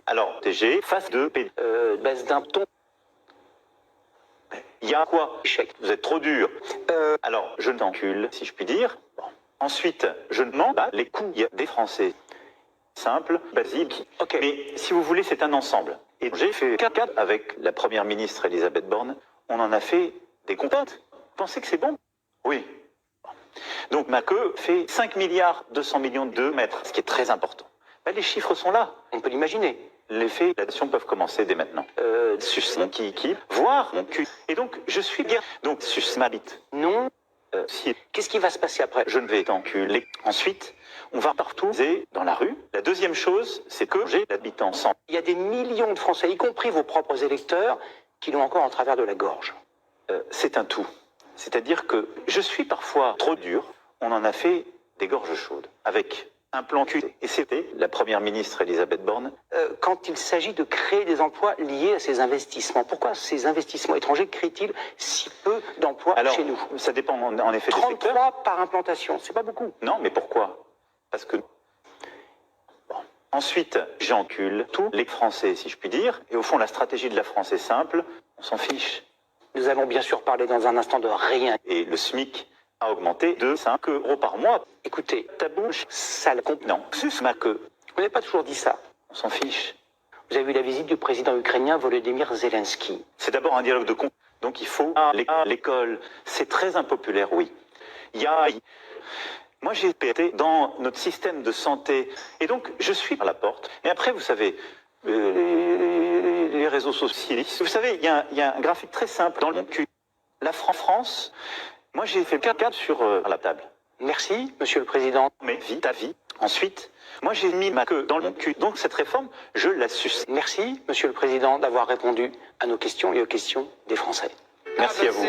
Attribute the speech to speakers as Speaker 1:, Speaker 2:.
Speaker 1: Alors, TG, face de P.
Speaker 2: Baisse d'un ton.
Speaker 1: Il y a quoi?
Speaker 2: Échec.
Speaker 1: Vous êtes trop dur. Alors, je t'encule, si je puis dire. Bon. Ensuite, je demande les coûts des Français. Simple, basique.
Speaker 2: Ok.
Speaker 1: Mais si vous voulez, c'est un ensemble. Et j'ai fait 4 avec la première ministre Elisabeth Borne. On en a fait des comptes. Vous pensez que c'est bon? Oui. Donc, Macron fait 5 milliards 200 millions de mètres, ce qui est très important. Ben, les chiffres sont là.
Speaker 2: On peut l'imaginer.
Speaker 1: Les faits, l'addition peuvent commencer dès maintenant. Sus mon kiki, voire mon cul. Et donc, je suis bien. Donc, sus ma bite.
Speaker 2: Non.
Speaker 1: Si
Speaker 2: Qu'est-ce qui va se passer après?
Speaker 1: je ne vais t'enculer. Ensuite, on va partout et dans la rue. La deuxième chose, c'est que j'ai l'habitant sans.
Speaker 2: Il y a des millions de Français, y compris vos propres électeurs, qui l'ont encore en travers de la gorge.
Speaker 1: C'est un tout. C'est-à-dire que je suis parfois trop dur. On en a fait des gorges chaudes avec un plan cul. Et c'était la première ministre Elisabeth Borne.
Speaker 2: Quand il s'agit de créer des emplois liés à ces investissements, pourquoi ces investissements étrangers créent-ils si peu d'emplois
Speaker 1: Alors,
Speaker 2: chez nous?
Speaker 1: ça dépend en effet des secteurs.
Speaker 2: 33 par implantation, c'est pas beaucoup.
Speaker 1: Non, mais pourquoi? Parce que... Bon. Ensuite, j'encule tous les Français, si je puis dire. Et au fond, la stratégie de la France est simple. On s'en fiche.
Speaker 2: Nous allons bien sûr parler dans un instant de rien.
Speaker 1: Et le SMIC a augmenté de 5 euros par mois.
Speaker 2: Écoutez,
Speaker 1: Ta bouche,
Speaker 2: sale con.
Speaker 1: non, sus ma queue.
Speaker 2: Vous n'avez pas toujours dit ça.
Speaker 1: On s'en fiche.
Speaker 2: Vous avez vu la visite du président ukrainien Volodymyr Zelensky.
Speaker 1: C'est d'abord un dialogue de con. Donc il faut à l'école. C'est très impopulaire, oui. Il y a... Moi, j'ai été dans notre système de santé. Et donc, je suis à la porte. Et après, vous savez, les réseaux sociaux. Vous savez, il y a un graphique très simple dans le cul. La France, moi, j'ai fait 4 sur la table.
Speaker 2: Merci, monsieur le président.
Speaker 1: Mais vie, ta vie. Ensuite, moi, j'ai mis ma queue dans le cul. Donc, cette réforme, je la suce.
Speaker 2: Merci, monsieur le président, d'avoir répondu à nos questions et aux questions des Français.
Speaker 1: Merci à vous.